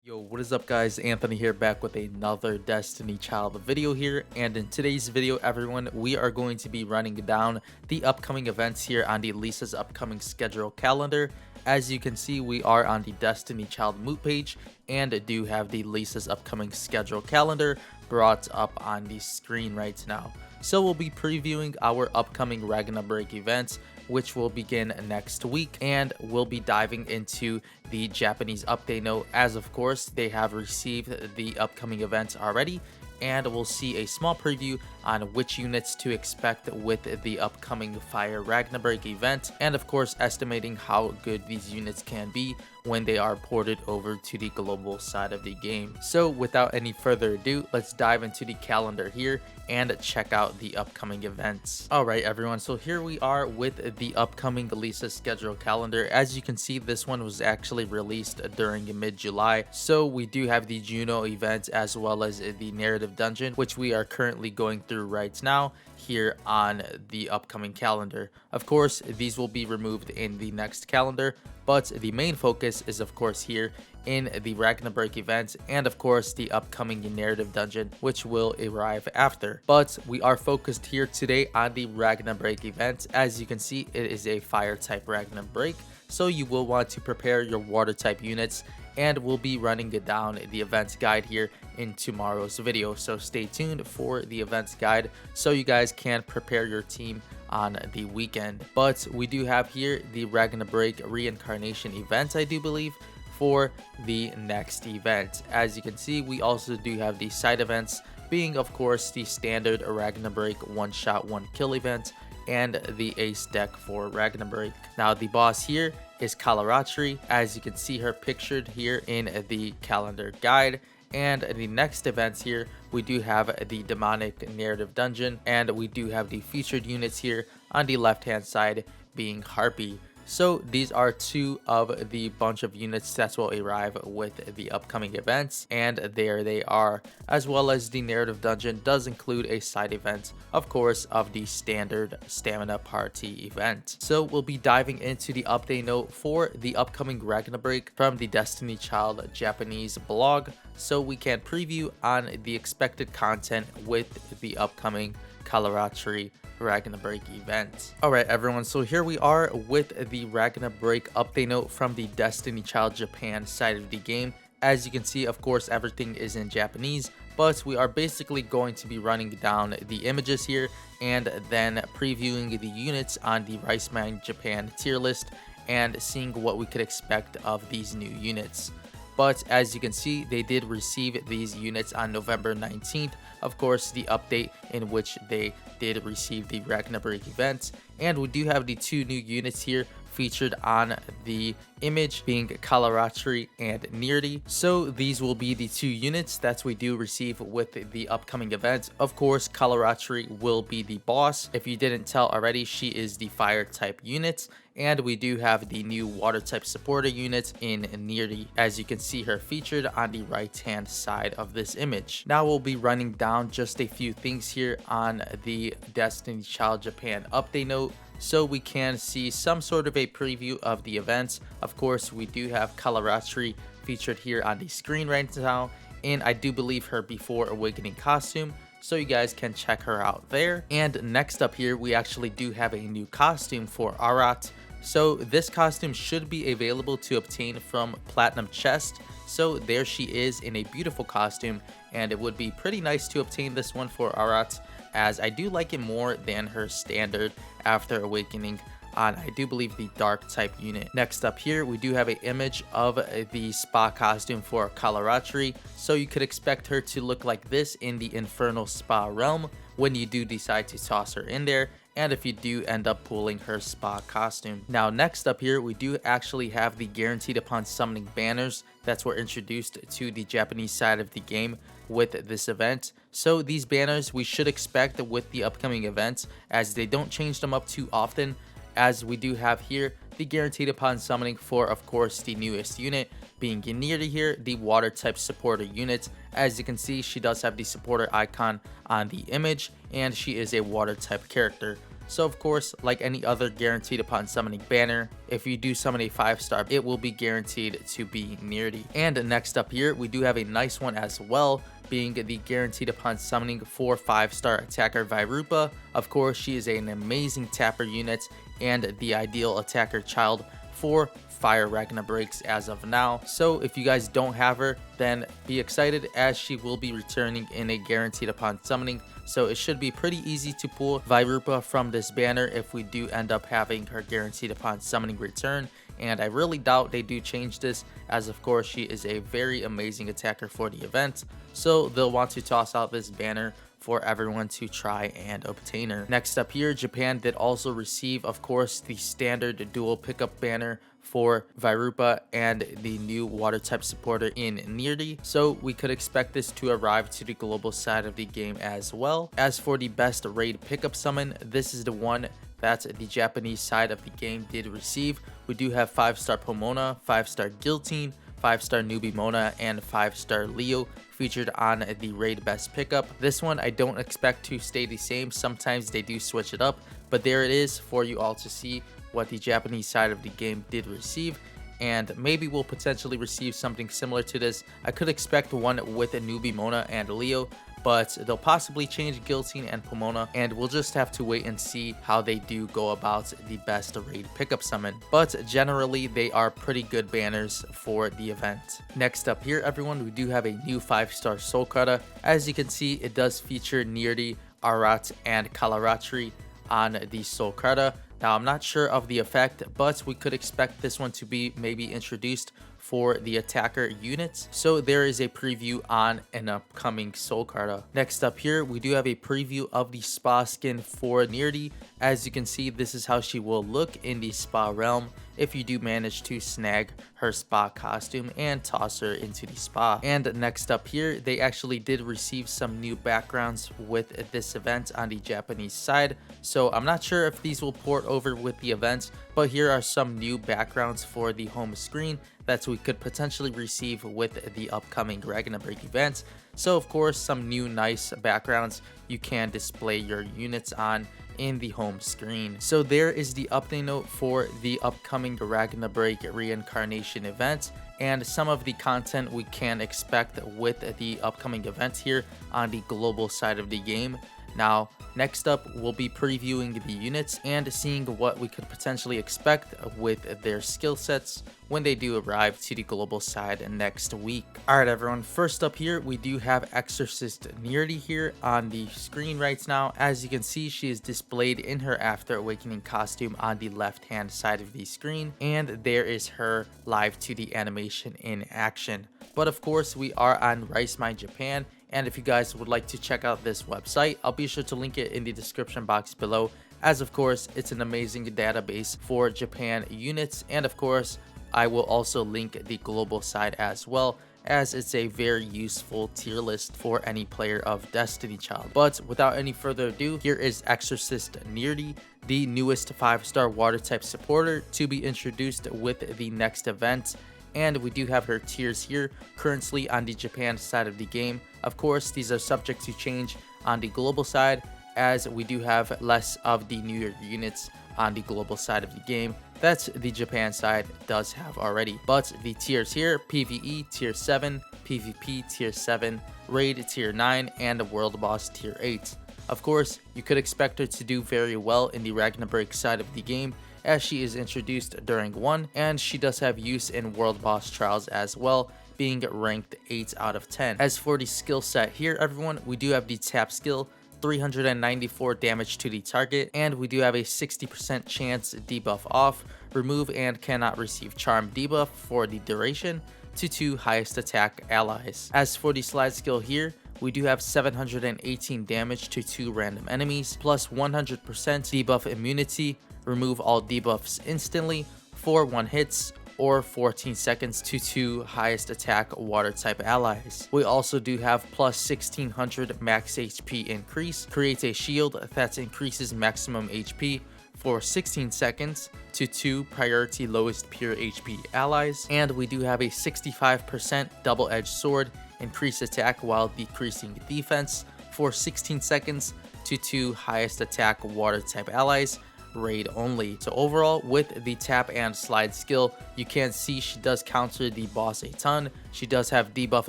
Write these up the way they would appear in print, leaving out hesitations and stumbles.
Yo, what is up guys? Anthony here, back with another Destiny Child video here, and in today's video everyone, we are going to be running down the upcoming events here on the Lisa's upcoming schedule calendar. As you can see, we are on the Destiny Child Moot page and do have the Lisa's upcoming schedule calendar brought up on the screen right now. So we'll be previewing our upcoming Ragna break events, which will begin next week, and we'll be diving into the Japanese update note, as of course they have received the upcoming events already, and we'll see a small preview on which units to expect with the upcoming Fire Ragnarok event, and of course estimating how good these units can be when they are ported over to the global side of the game. So without any further ado, let's dive into the calendar here and check out the upcoming events. Alright everyone, so here we are with the upcoming Lisa schedule calendar. As you can see, this one was actually released during mid-July, so we do have the Juno event as well as the narrative dungeon, which we are currently going through right now here on the upcoming calendar. Of course, these will be removed in the next calendar, but the main focus is of course here in the Ragnarok event, and of course the upcoming narrative dungeon, which will arrive after. But we are focused here today on the Ragnarok event. As you can see, it is a fire type Ragnarok, so you will want to prepare your water type units, and we'll be running it down the events guide here in tomorrow's video. So stay tuned for the events guide so you guys can prepare your team on the weekend. But we do have here the Ragnarok reincarnation event, I do believe, for the next event. As you can see, we also do have the side events, being of course the standard Ragnarok one shot one kill event and the ace deck for Ragnarok. Now the boss here is Kalaratri, as you can see her pictured here in the calendar guide. And the next events here, we do have the demonic narrative dungeon, and we do have the featured units here on the left hand side being Harpy. So these are two of the bunch of units that will arrive with the upcoming events, and there they are. As well as the narrative dungeon does include a side event, of course, of the standard stamina party event. So we'll be diving into the update note for the upcoming Ragnarok from the Destiny Child Japanese blog, so we can preview on the expected content with the upcoming Kalaratri Ragnarok event. Alright everyone, so here we are with the Ragnarok update note from the Destiny Child Japan side of the game. As you can see, of course, everything is in Japanese, but we are basically going to be running down the images here and then previewing the units on the Rice Mine Japan tier list and seeing what we could expect of these new units. But as you can see, they did receive these units on November 19th. Of course, the update in which they did receive the Ragnarok event. And we do have the two new units here featured on the image, being Kalaratri and Nirrti. So these will be the two units that we do receive with the upcoming event. Of course, Kalaratri will be the boss. If you didn't tell already, she is the fire type unit. And we do have the new water type supporter unit in Nirrti, as you can see her featured on the right hand side of this image. Now we'll be running down just a few things here on the Destiny Child Japan update note, so we can see some sort of a preview of the events. Of course, we do have Kalaratri featured here on the screen right now, and I do believe her Before Awakening costume, so you guys can check her out there. And next up here, we actually do have a new costume for Aurora. So this costume should be available to obtain from Platinum Chest. So there she is in a beautiful costume, and it would be pretty nice to obtain this one for Aurora, as I do like it more than her standard After Awakening on, I do believe, the dark type unit. Next up here, we do have an image of the spa costume for Kalaratri, so you could expect her to look like this in the Infernal Spa realm when you do decide to toss her in there, and if you do end up pulling her spa costume. Now next up here, we do actually have the guaranteed upon summoning banners that were introduced to the Japanese side of the game with this event. So these banners we should expect with the upcoming events, as they don't change them up too often, as we do have here the guaranteed upon summoning for, of course, the newest unit, being Nirrti here, the water type supporter unit. As you can see, she does have the supporter icon on the image, and she is a water type character. So of course, like any other guaranteed upon summoning banner, if you do summon a 5-star, it will be guaranteed to be Nirrti. And next up here, we do have a nice one as well, being the guaranteed upon summoning for 5-star attacker Vairupa. Of course, she is an amazing tapper unit and the ideal attacker child for fire Ragna breaks as of now. So if you guys don't have her, then be excited, as she will be returning in a guaranteed upon summoning. So it should be pretty easy to pull Vairupa from this banner if we do end up having her guaranteed upon summoning return. And I really doubt they do change this, as of course she is a very amazing attacker for the event. So they'll want to toss out this banner for everyone to try and obtain her. Next up here, Japan did also receive, of course, the standard dual pickup banner for Vairupa and the new water type supporter in Nirrti. So we could expect this to arrive to the global side of the game as well. As for the best raid pickup summon, this is the one that the Japanese side of the game did receive. We do have 5-star Pomona, 5-star Guillotine, 5-star Newbie Mona, and 5-star Leo featured on the raid best pickup. This one I don't expect to stay the same. Sometimes they do switch it up, but there it is for you all to see what the Japanese side of the game did receive. And maybe we'll potentially receive something similar to this. I could expect one with a Newbie Mona and Leo, but they'll possibly change Guillotine and Pomona, and we'll just have to wait and see how they do go about the best raid pickup summon. But generally, they are pretty good banners for the event. Next up here, everyone, we do have a new 5-star Soul Kata. As you can see, it does feature Nirrti, Aurora, and Kalaratri on the Soul Kata. Now, I'm not sure of the effect, but we could expect this one to be maybe introduced for the attacker units. So there is a preview on an upcoming Soul Kata. Next up here, we do have a preview of the spa skin for Nirrti. As you can see, this is how she will look in the spa realm if you do manage to snag her spa costume and toss her into the spa. And next up here, they actually did receive some new backgrounds with this event on the Japanese side. So I'm not sure if these will port over with the events, but here are some new backgrounds for the home screen that we could potentially receive with the upcoming Ragna Break event. So of course, some new nice backgrounds you can display your units on in the home screen. So there is the update note for the upcoming Ragna Break reincarnation event and some of the content we can expect with the upcoming event here on the global side of the game. Now, next up, we'll be previewing the units and seeing what we could potentially expect with their skill sets when they do arrive to the global side next week. Alright everyone, first up here, we do have Exorcist Nirrti here on the screen right now. As you can see, she is displayed in her After Awakening costume on the left hand side of the screen, and there is her live 2D animation in action. But of course, we are on RiceMine Japan, and if you guys would like to check out this website, I'll be sure to link it in the description box below, as of course, it's an amazing database for Japan units, and of course, I will also link the global side as well, as it's a very useful tier list for any player of Destiny Child. But without any further ado, here is Exorcist Nirrti, the newest 5-star water type supporter to be introduced with the next event. And we do have her tiers here currently on the Japan side of the game. Of course, these are subject to change on the global side, as we do have less of the newer units on the global side of the game that the Japan side does have already. But the tiers here: PvE tier 7, PvP tier 7, Raid tier 9, and World Boss tier 8. Of course, you could expect her to do very well in the Ragna Break side of the game, as she is introduced during 1, and she does have use in World Boss Trials as well, being ranked 8 out of 10. As for the skill set here, everyone, we do have the tap skill, 394 damage to the target, and we do have a 60% chance debuff off, remove and cannot receive charm debuff for the duration to 2 highest attack allies. As for the slide skill here, we do have 718 damage to 2 random enemies, plus 100% debuff immunity, remove all debuffs instantly for 1 hits, or 14 seconds to 2 highest attack water type allies. We also do have plus 1600 max HP increase, creates a shield that increases maximum HP for 16 seconds to 2 priority lowest pure HP allies, and we do have a 65% double-edged sword, increase attack while decreasing defense for 16 seconds to 2 highest attack water type allies, raid only. So overall, with the tap and slide skill, you can see she does counter the boss a ton. She does have debuff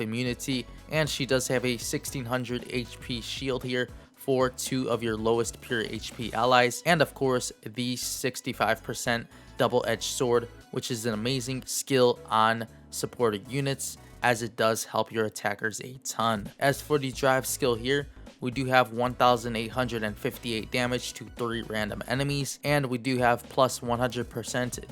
immunity, and she does have a 1600 HP shield here for 2 of your lowest pure HP allies, and of course the 65% double-edged sword, which is an amazing skill on supported units, as it does help your attackers a ton. As for the drive skill here, we do have 1858 damage to 3 random enemies, and we do have plus 100%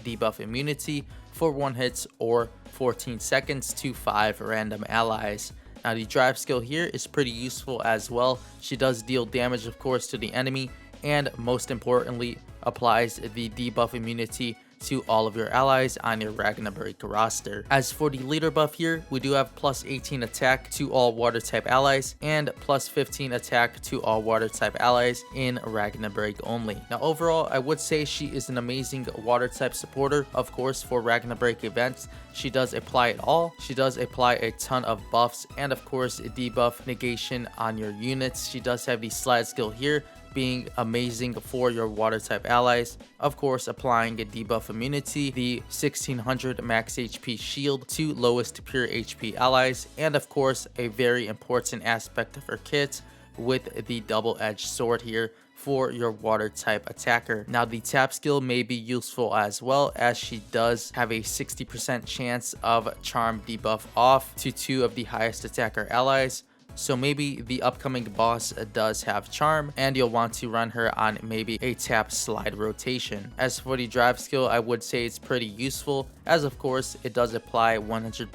debuff immunity for 1 hits or 14 seconds to 5 random allies. Now the drive skill here is pretty useful as well. She does deal damage, of course, to the enemy, and most importantly applies the debuff immunity to all of your allies on your Ragna roster. As for the leader buff here, we do have plus 18 attack to all water type allies and plus 15 attack to all water type allies in Ragna only. Now overall, I would say she is an amazing water type supporter. Of course, for Ragna events, she does apply it all. She does apply a ton of buffs, and of course debuff negation on your units. She does have the slide skill here, being amazing for your water type allies. Of course, applying a debuff immunity, the 1600 max HP shield to lowest pure HP allies, and of course a very important aspect of her kit with the double-edged sword here for your water type attacker. Now the tap skill may be useful as well, as she does have a 60% chance of charm debuff off to 2 of the highest attacker allies. So maybe the upcoming boss does have charm, and you'll want to run her on maybe a tap slide rotation. As for the drive skill, I would say it's pretty useful, as of course it does apply 100%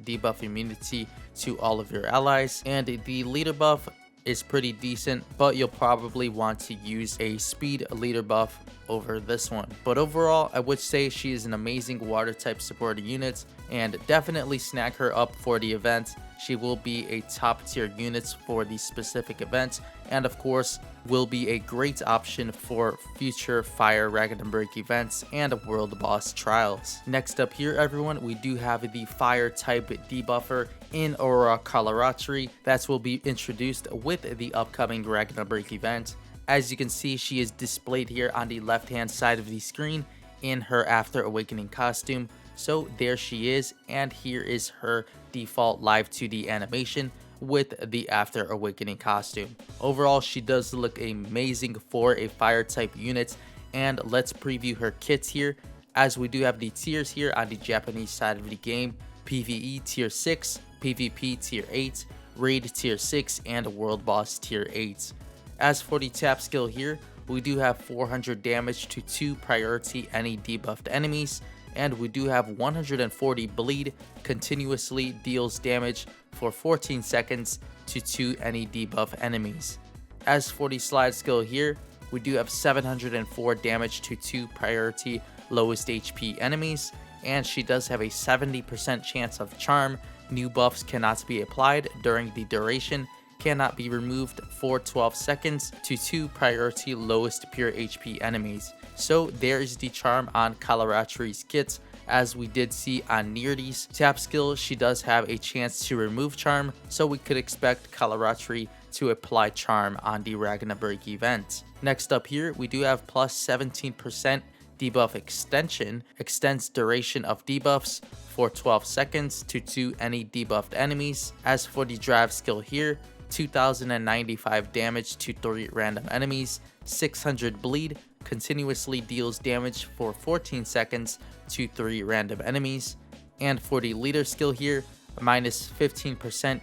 debuff immunity to all of your allies, and the leader buff is pretty decent, but you'll probably want to use a speed leader buff over this one. But overall, I would say she is an amazing water type supported unit, and definitely snag her up for the event. She will be a top tier unit for the specific event, and of course will be a great option for future Fire Ragnarok events and World Boss trials. Next up here, everyone, we do have the fire type debuffer in Aurora Kalaratri that will be introduced with the upcoming Ragnarok event. As you can see, she is displayed here on the left hand side of the screen in her After Awakening costume. So there she is, and here is her default live 2D animation with the After Awakening costume. Overall, she does look amazing for a fire type unit, and let's preview her kits here, as we do have the tiers here on the Japanese side of the game: PvE tier 6, PvP tier 8, Raid tier 6, and World Boss tier 8. As for the tap skill here, we do have 400 damage to 2 priority any debuffed enemies, and we do have 140 bleed, continuously deals damage for 14 seconds to 2 any debuff enemies. As for the slide skill here, we do have 704 damage to 2 priority lowest HP enemies, and she does have a 70% chance of charm. New buffs cannot be applied during the duration, cannot be removed for 12 seconds to 2 priority lowest pure HP enemies. So there is the charm on Kalaratri's kit. As we did see on Nirrti's tap skill, she does have a chance to remove charm, so we could expect Kalaratri to apply charm on the Ragnarok event. Next up here, we do have plus 17% debuff extension, extends duration of debuffs for 12 seconds to 2 any debuffed enemies. As for the drive skill here, 2095 damage to 3 random enemies, 600 bleed, continuously deals damage for 14 seconds to 3 random enemies. And for the leader skill here, minus 15%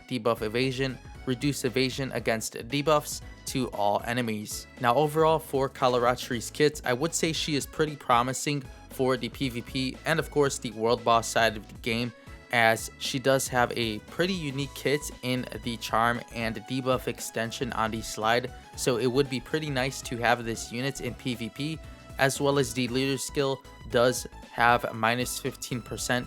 debuff evasion, reduce evasion against debuffs to all enemies. Now overall, for Kalaratri's kit, I would say she is pretty promising for the PvP and of course the world boss side of the game, as she does have a pretty unique kit in the charm and debuff extension on the slide. So it would be pretty nice to have this unit in PvP, as well as the leader skill does have minus 15%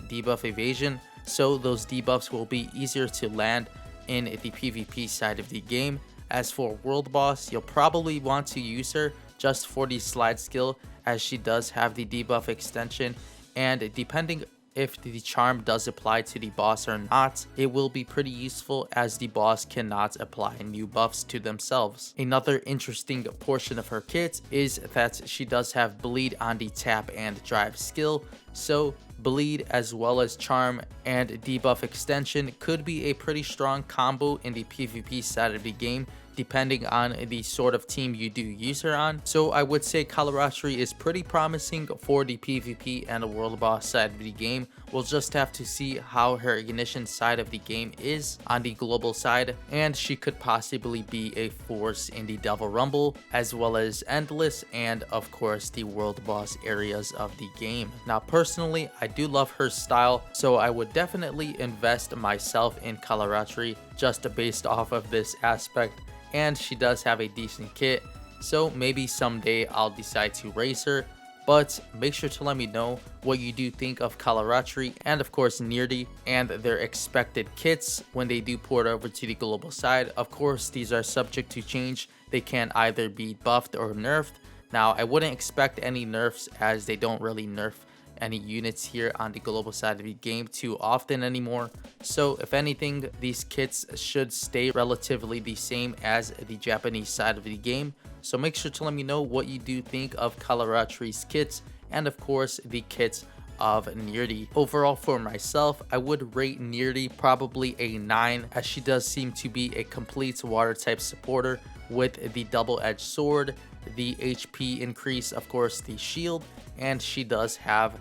debuff evasion, so those debuffs will be easier to land in the PvP side of the game. As for world boss, you'll probably want to use her just for the slide skill, as she does have the debuff extension, and depending if the charm does apply to the boss or not, it will be pretty useful as the boss cannot apply new buffs to themselves. Another interesting portion of her kit is that she does have bleed on the tap and drive skill, so bleed as well as charm and debuff extension could be a pretty strong combo in the PvP side of the game, depending on the sort of team you do use her on. So I would say Kalaratri is pretty promising for the PvP and the world boss side of the game. We'll just have to see how her ignition side of the game is on the global side, and she could possibly be a force in the Devil Rumble as well as Endless and of course the world boss areas of the game. Now personally, I do love her style, so I would definitely invest myself in Kalaratri just based off of this aspect. And she does have a decent kit, so maybe someday I'll decide to raise her. But make sure to let me know what you do think of Kalaratri and of course Nirrti and their expected kits when they do port over to the global side. Of course, these are subject to change. They can either be buffed or nerfed. Now, I wouldn't expect any nerfs as they don't really nerf any units here on the global side of the game too often anymore. So if anything, these kits should stay relatively the same as the Japanese side of the game. So make sure to let me know what you do think of Kalaratri's kits and of course the kits of Nirrti. Overall for myself, I would rate Nirrti probably a 9 as she does seem to be a complete water type supporter with the double-edged sword, the HP increase, of course the shield, and she does have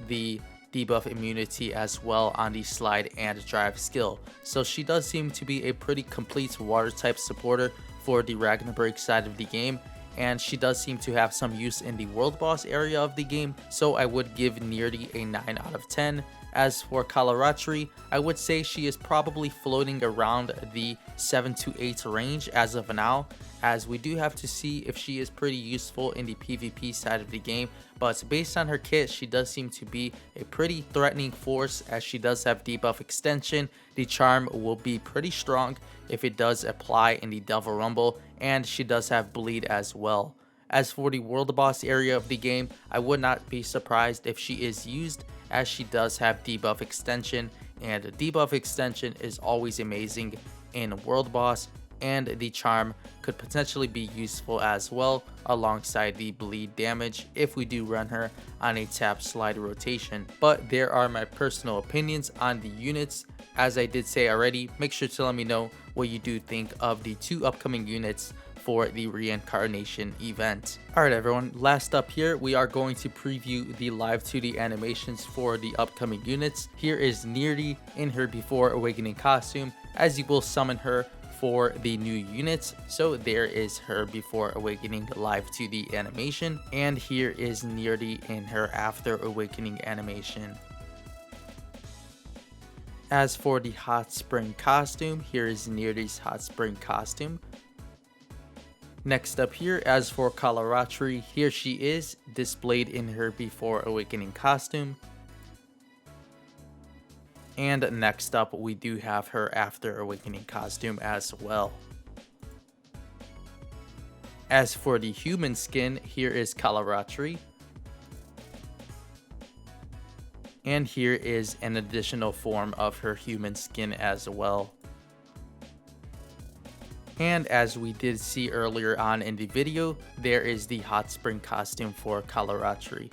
the debuff immunity as well on the slide and drive skill. So she does seem to be a pretty complete water type supporter for the Ragna break side of the game, and she does seem to have some use in the world boss area of the game, so I would give Nirrti a 9 out of 10. As for Kalaratri, I would say she is probably floating around the 7 to 8 range as of now, as we do have to see if she is pretty useful in the PvP side of the game. But based on her kit, she does seem to be a pretty threatening force as she does have debuff extension. The charm will be pretty strong if it does apply in the Devil Rumble, and she does have bleed as well. As for the world boss area of the game, I would not be surprised if she is used as she does have debuff extension, and debuff extension is always amazing in world boss, and the charm could potentially be useful as well alongside the bleed damage if we do run her on a tap slide rotation. But there are my personal opinions on the units. As I did say already, make sure to let me know what you do think of the 2 upcoming units for the reincarnation event. Alright everyone, last up here we are going to preview the live 2D animations for the upcoming units. Here is Nirrti in her Before Awakening costume, as you will summon her for the new units. So there is her Before Awakening live 2D animation, and here is Nirrti in her After Awakening animation. As for the Hot Spring costume, here is Nirrti's Hot Spring costume. Next up here, as for Kalaratri, here she is displayed in her Before Awakening costume. And next up, we do have her After Awakening costume as well. As for the human skin, here is Kalaratri. And here is an additional form of her human skin as well. And as we did see earlier on in the video, there is the Hot Spring costume for Kalaratri.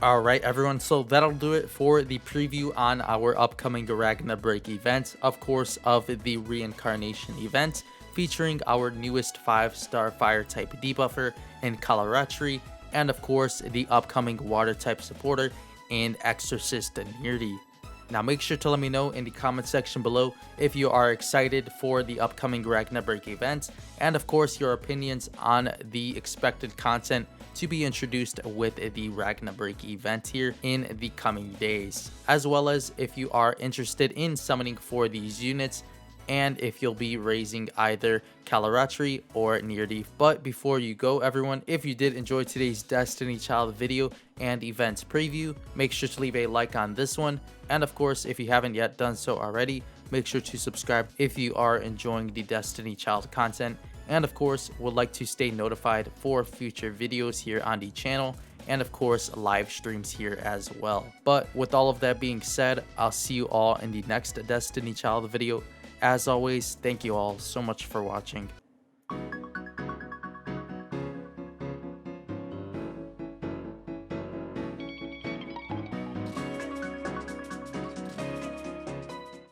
Alright everyone, so that'll do it for the preview on our upcoming Ragna break event, of course of the reincarnation event, featuring our newest 5-star fire type debuffer in Kalaratri, and of course the upcoming water type supporter in Exorcist Nirrti. Now make sure to let me know in the comment section below if you are excited for the upcoming Ragna break event, and of course your opinions on the expected content to be introduced with the Ragna break event here in the coming days, as well as if you are interested in summoning for these units and if you'll be raising either Kalaratri or Nirrti. But before you go everyone, if you did enjoy today's Destiny Child video and event preview, make sure to leave a like on this one, and of course if you haven't yet done so already, make sure to subscribe if you are enjoying the Destiny Child content, and of course would like to stay notified for future videos here on the channel. and of course live streams here as well. But with all of that being said, I'll see you all in the next Destiny Child video. As always, thank you all so much for watching.